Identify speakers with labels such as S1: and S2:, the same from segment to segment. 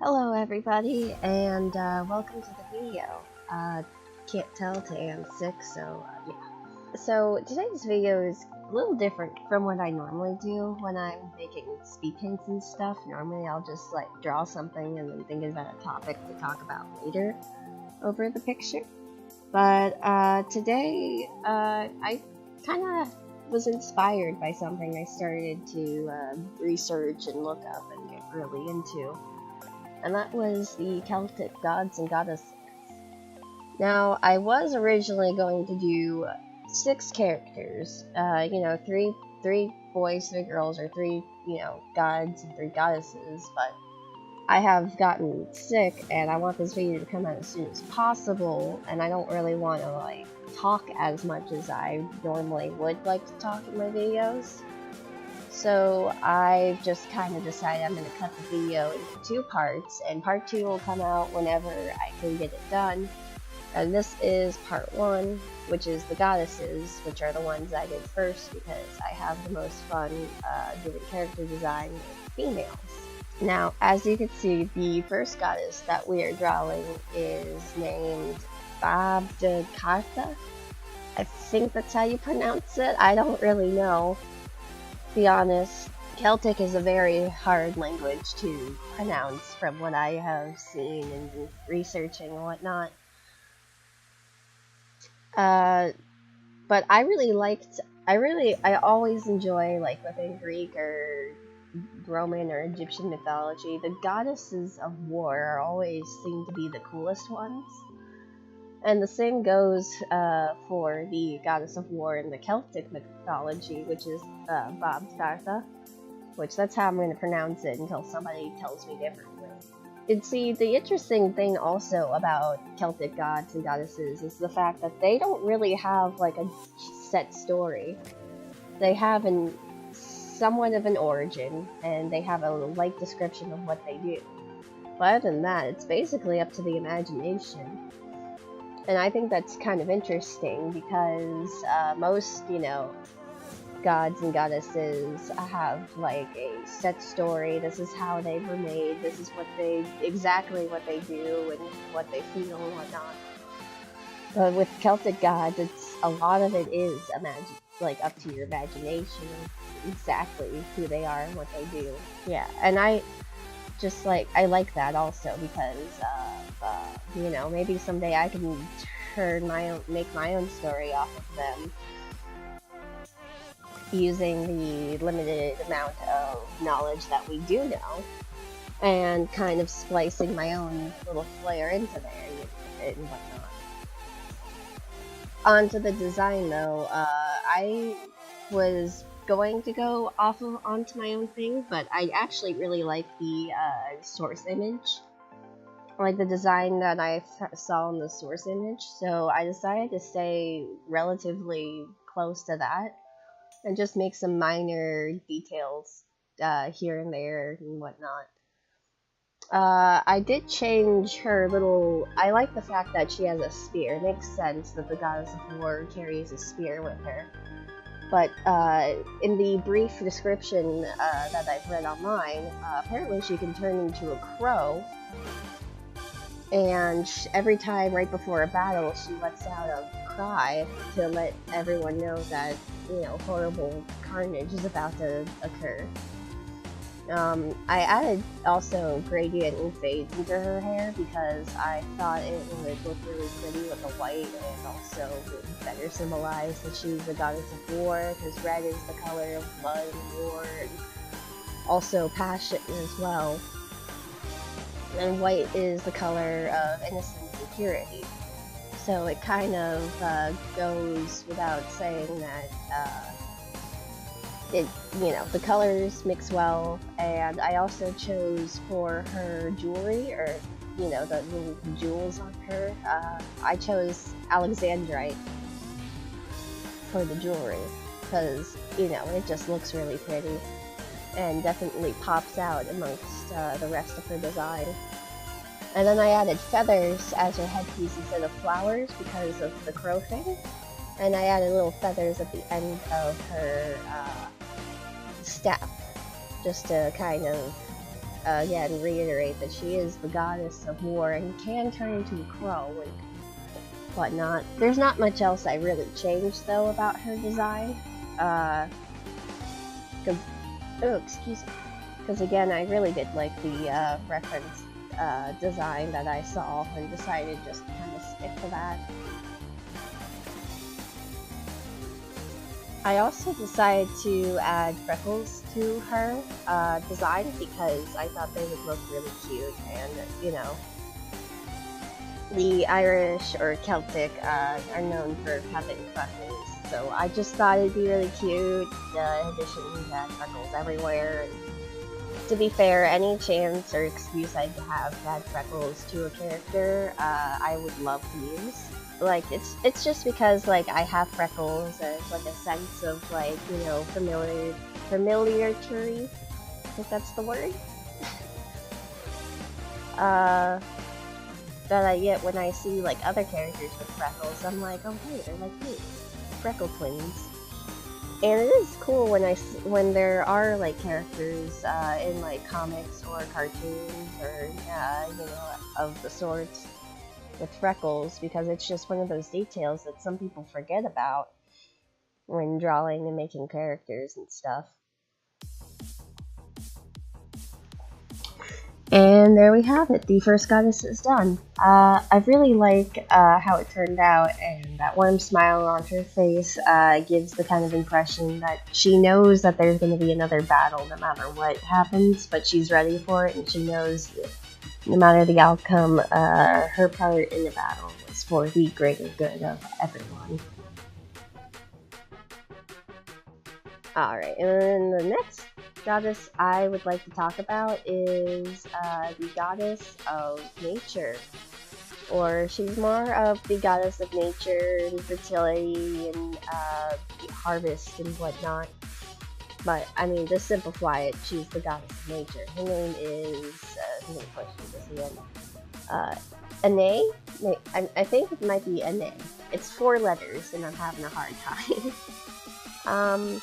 S1: Hello everybody, and welcome to the video. Can't tell today I'm sick, so yeah. So today's video is a little different from what I normally do when I'm making speed paints and stuff. Normally I'll just like draw something and then think about a topic to talk about later over the picture. But today I kind of was inspired by something I started to research and look up and get really into. And that was the Celtic gods and goddesses. Now, I was originally going to do 6 characters, three boys, 3 girls, or 3, gods and 3 goddesses, but I have gotten sick, and I want this video to come out as soon as possible, and I don't really want to, talk as much as I normally would like to talk in my videos. So I just kind of decided I'm going to cut the video into 2 parts, and part 2 will come out whenever I can get it done. And this is part 1, which is the goddesses, which are the ones I did first because I have the most fun doing character design with females. Now, as you can see, the first goddess that we are drawing is named Babdekarta. I think that's how you pronounce it. I don't really know. To be honest, Celtic is a very hard language to pronounce from what I have seen and researching and whatnot. But I always enjoy, within Greek or Roman or Egyptian mythology, the goddesses of war always seem to be the coolest ones. And the same goes for the goddess of war in the Celtic mythology, which is Babdekarta, which that's how I'm going to pronounce it until somebody tells me differently. And see, the interesting thing also about Celtic gods and goddesses is the fact that they don't really have a set story. They have somewhat of an origin, and they have a light description of what they do. But other than that, it's basically up to the imagination. And I think that's kind of interesting because most, gods and goddesses have a set story. This is how they were made. This is exactly what they do and what they feel and whatnot. But with Celtic gods, a lot of it is up to your imagination of exactly who they are and what they do. Yeah, and I like that also because maybe someday I can make my own story off of them using the limited amount of knowledge that we do know, and kind of splicing my own little flair into there and whatnot. Onto the design though, I was going to go onto my own thing, but I actually really like the source image, like the design that I saw in the source image, so I decided to stay relatively close to that and just make some minor details here and there and whatnot. I did change her little. I like the fact that she has a spear. It makes sense that the goddess of war carries a spear with her. But in the brief description that I've read online, apparently she can turn into a crow. And every time right before a battle, she lets out a cry to let everyone know that, horrible carnage is about to occur. I added also gradient and fade into her hair because I thought it would look really pretty with the white, and also would better symbolize that she's the goddess of war, because red is the color of blood and war, and also passion as well. And white is the color of innocence and purity. So it kind of goes without saying that the colors mix well. And I also chose for her jewelry, or the little jewels on her, I chose Alexandrite for the jewelry because it just looks really pretty and definitely pops out amongst the rest of her design. And then I added feathers as her headpiece instead of flowers because of the crow thing. And I added little feathers at the end of her staff just to kind of again reiterate that she is the goddess of war and can turn into a crow and whatnot. There's not much else I really changed though about her design. Excuse me. Because again, I really did like the reference design that I saw and decided just to kind of stick to that. I also decided to add freckles to her design because I thought they would look really cute, and you know, the Irish or Celtic are known for having freckles, so I just thought it'd be really cute. In addition, we had freckles everywhere. To be fair, any chance or excuse I have to add freckles to a character, I would love to use. Like, it's just because, like, I have freckles, there's, like, a sense of, like, you know, familiarity, I think that's the word, that I get when I see, like, other characters with freckles. I'm like, oh, hey, they're like me, freckle twins. And it is cool when there are, like, characters, in, like, comics or cartoons or, you know, of the sorts, with freckles, because it's just one of those details that some people forget about when drawing and making characters and stuff. And there we have it, the first goddess is done. I really like how it turned out, and that warm smile on her face gives the kind of impression that she knows that there's going to be another battle no matter what happens, but she's ready for it, and she knows that no matter the outcome, her part in the battle was for the greater good of everyone. Alright, and then the next goddess I would like to talk about is the goddess of nature. Or she's more of the goddess of nature and fertility and harvest and whatnot. But, I mean, to simplify it, she's the goddess of nature. Her name is, I'm going to question this again. Ane? I think it might be Ane. It's 4 letters, and I'm having a hard time.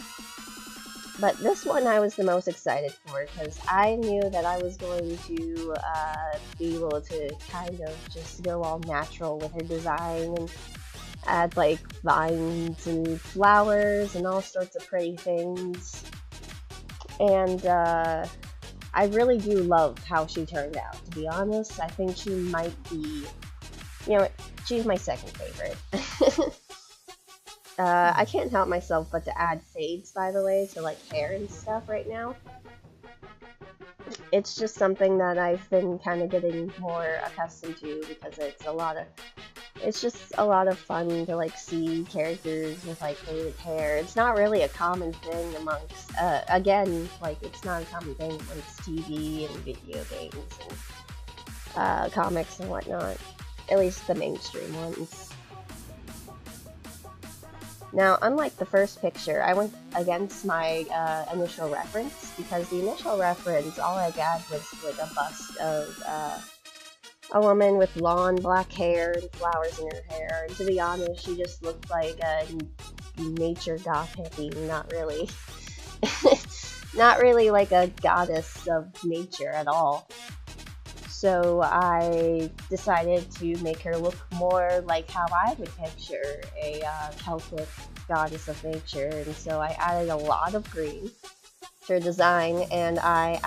S1: But this one I was the most excited for, because I knew that I was going to be able to kind of just go all natural with her design and add like vines and flowers and all sorts of pretty things. And I really do love how she turned out, to be honest. I think she might be, you know, she's my second favorite. I can't help myself but to add fades, by the way, to like hair and stuff right now. It's just something that I've been kind of getting more accustomed to, because it's just a lot of fun to like see characters with like faded hair. It's not really a common thing amongst, again, like it's not a common thing amongst TV and video games and comics and whatnot. At least the mainstream ones. Now, unlike the first picture, I went against my initial reference, because the initial reference, all I got was like a bust of a woman with long black hair and flowers in her hair, and to be honest, she just looked like a nature goth hippie, not really, not really like a goddess of nature at all. So I decided to make her look more like how I would picture a Celtic goddess of nature, and so I added a lot of green to her design, and I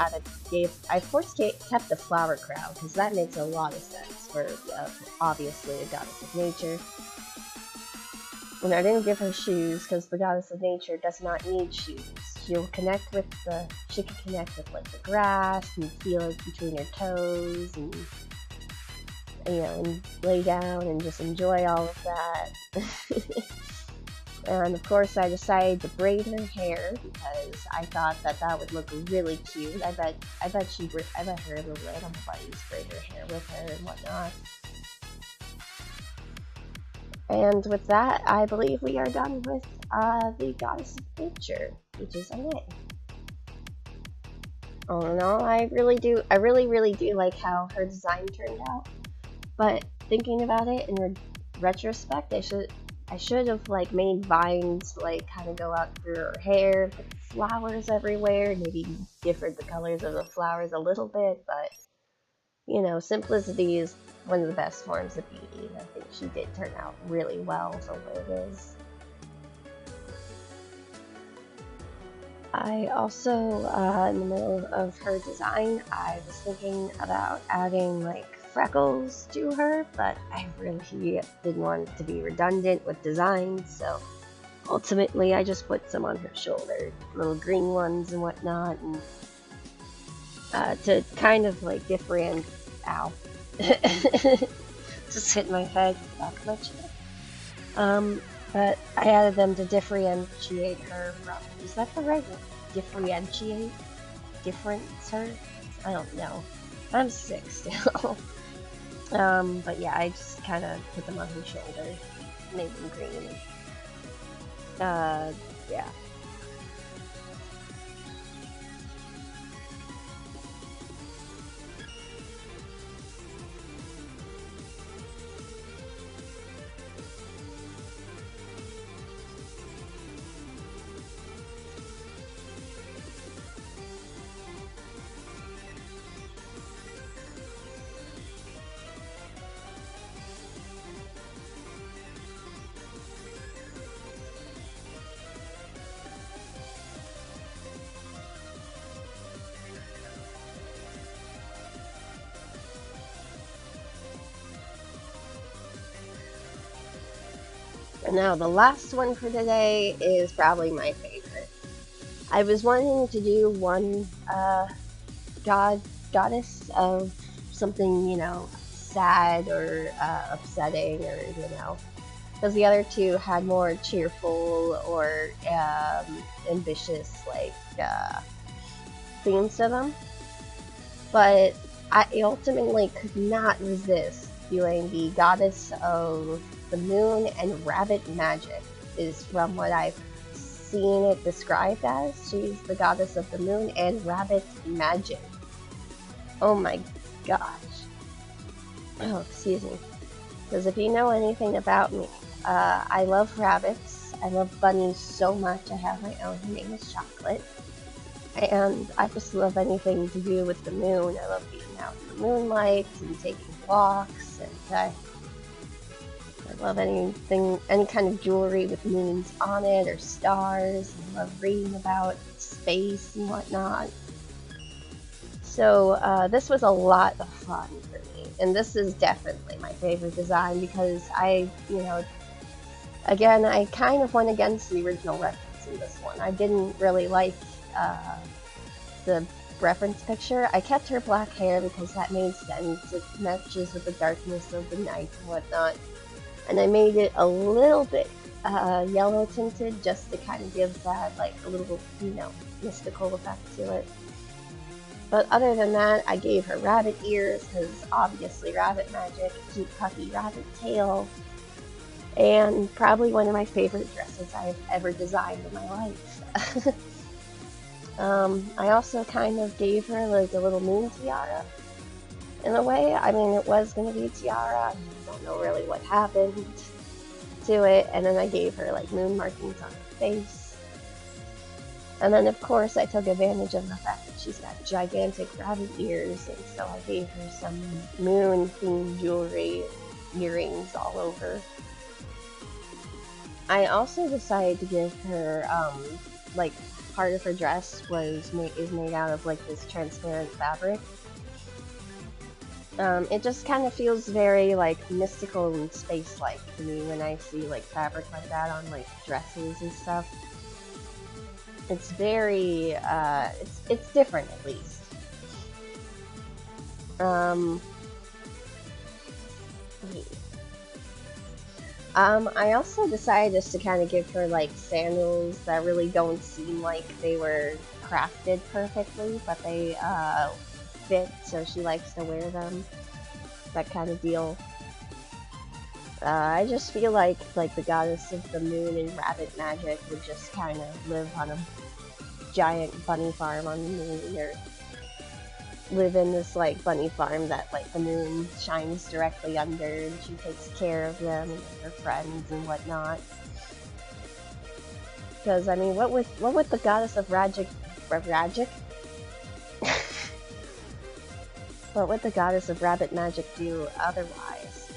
S1: of course kept the flower crown, because that makes a lot of sense for obviously a goddess of nature. And I didn't give her shoes, because the goddess of nature does not need shoes. She can connect with like the grass and feel it between her toes, and you know, and lay down and just enjoy all of that. And of course, I decided to braid her hair, because I thought that would look really cute. I bet her little animal buddies braid her hair with her and whatnot. And with that, I believe we are done with the goddess of nature, which is Ane. All in all, I really do like how her design turned out. But thinking about it in retrospect, I should have like made vines like kind of go out through her hair, put flowers everywhere, maybe different the colors of the flowers a little bit, but you know, simplicity is one of the best forms of beauty. I think she did turn out really well for what it is. I also, in the middle of her design, I was thinking about adding like freckles to her, but I really didn't want it to be redundant with designs, so ultimately I just put some on her shoulder, little green ones and whatnot, and to kind of like differentiate. Ow. Just hit my head, back of my chair. But I added them to differentiate her from, is that the right word? Differentiate? Difference her? I don't know. I'm sick still. But yeah, I just kind of put them on her shoulder, made them green. Yeah. And now the last one for today is probably my favorite. I was wanting to do one goddess of something, you know, sad or upsetting, or you know, because the other two had more cheerful or ambitious like themes to them. But I ultimately could not resist doing the goddess of the moon and rabbit magic, is from what I've seen it described as. She's the goddess of the moon and rabbit magic. Oh my gosh. Oh, excuse me. Because if you know anything about me, I love rabbits. I love bunnies so much. I have my own. Her name is Chocolate. And I just love anything to do with the moon. I love being out in the moonlight and taking walks. And I love anything, any kind of jewelry with moons on it or stars. I love reading about space and whatnot. So this was a lot of fun for me. And this is definitely my favorite design because you know, again, I kind of went against the original reference in this one. I didn't really like the reference picture. I kept her black hair because that made sense. It matches with the darkness of the night and whatnot. And I made it a little bit yellow tinted just to kind of give that like a little, you know, mystical effect to it. But other than that, I gave her rabbit ears because obviously rabbit magic, cute puffy rabbit tail, and probably one of my favorite dresses I've ever designed in my life. I also kind of gave her like a little moon tiara in a way. I mean, it was going to be a tiara. I don't know really what happened to it. And then I gave her like moon markings on her face. And then of course I took advantage of the fact that she's got gigantic rabbit ears, and so I gave her some moon themed jewelry, earrings all over. I also decided to give her like part of her dress is made out of like this transparent fabric. It just kind of feels very like mystical and space-like to me when I see like fabric like that on like dresses and stuff. It's very it's different at least. I also decided just to kind of give her like sandals that really don't seem like they were crafted perfectly, but they fit, so she likes to wear them. That kind of deal. I just feel like the goddess of the moon and rabbit magic would just kind of live on a giant bunny farm on the moon, or live in this like bunny farm that like the moon shines directly under, and she takes care of them and her friends and whatnot. Because I mean, what would the goddess of Ragic? What would the goddess of rabbit magic do otherwise?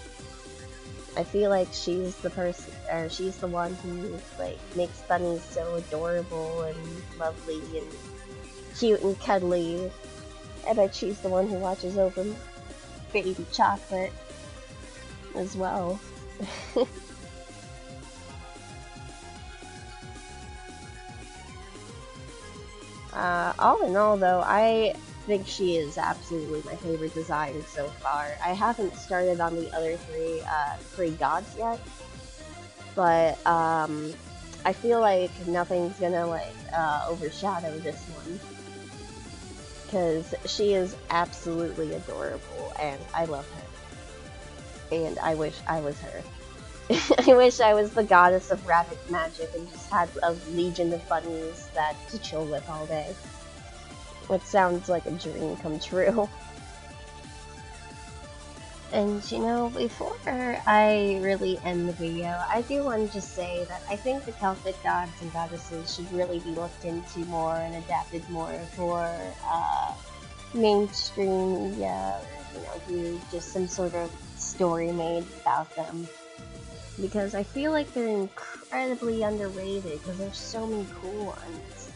S1: I feel like she's the person, or she's the one who like makes bunnies so adorable and lovely and cute and cuddly. I bet she's the one who watches over baby chocolate as well. All in all, though, I think she is absolutely my favorite design so far. I haven't started on the other three gods yet, but I feel like nothing's gonna like overshadow this one because she is absolutely adorable, and I love her. And I wish I was her. I wish I was the goddess of rabbit magic and just had a legion of bunnies that to chill with all day. It sounds like a dream come true. And you know, before I really end the video, I do want to just say that I think the Celtic gods and goddesses should really be looked into more and adapted more for mainstream media, or do just some sort of story made about them. Because I feel like they're incredibly underrated because there's so many cool ones.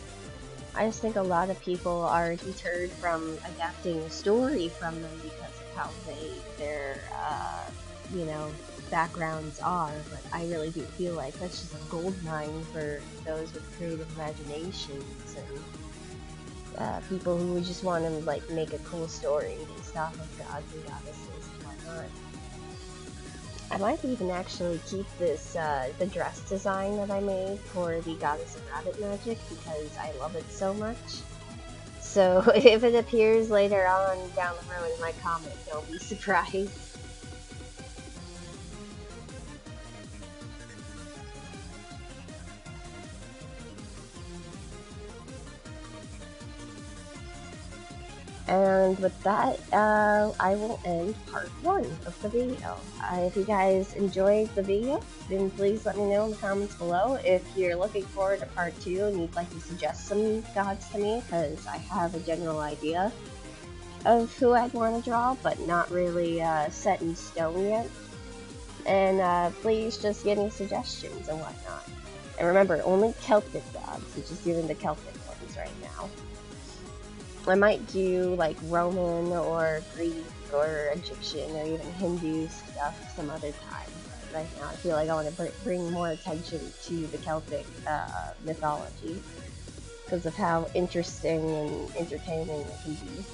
S1: I just think a lot of people are deterred from adapting a story from them because of how their backgrounds are, but I really do feel like that's just a gold mine for those with creative imaginations and people who would just want to like make a cool story based off of gods and goddesses and whatnot. I might even actually keep this, the dress design that I made for the Goddess of Rabbit Magic because I love it so much. So if it appears later on down the road in my comic, don't be surprised. And with that, I will end part 1 of the video. If you guys enjoyed the video, then please let me know in the comments below. If you're looking forward to part 2 and you'd like to suggest some gods to me, because I have a general idea of who I'd want to draw, but not really set in stone yet. And please just give me suggestions and whatnot. And remember, only Celtic gods, so just doing the Celtic ones right now. I might do like Roman or Greek or Egyptian or even Hindu stuff some other time. But right now I feel like I want to bring more attention to the Celtic mythology because of how interesting and entertaining it can be.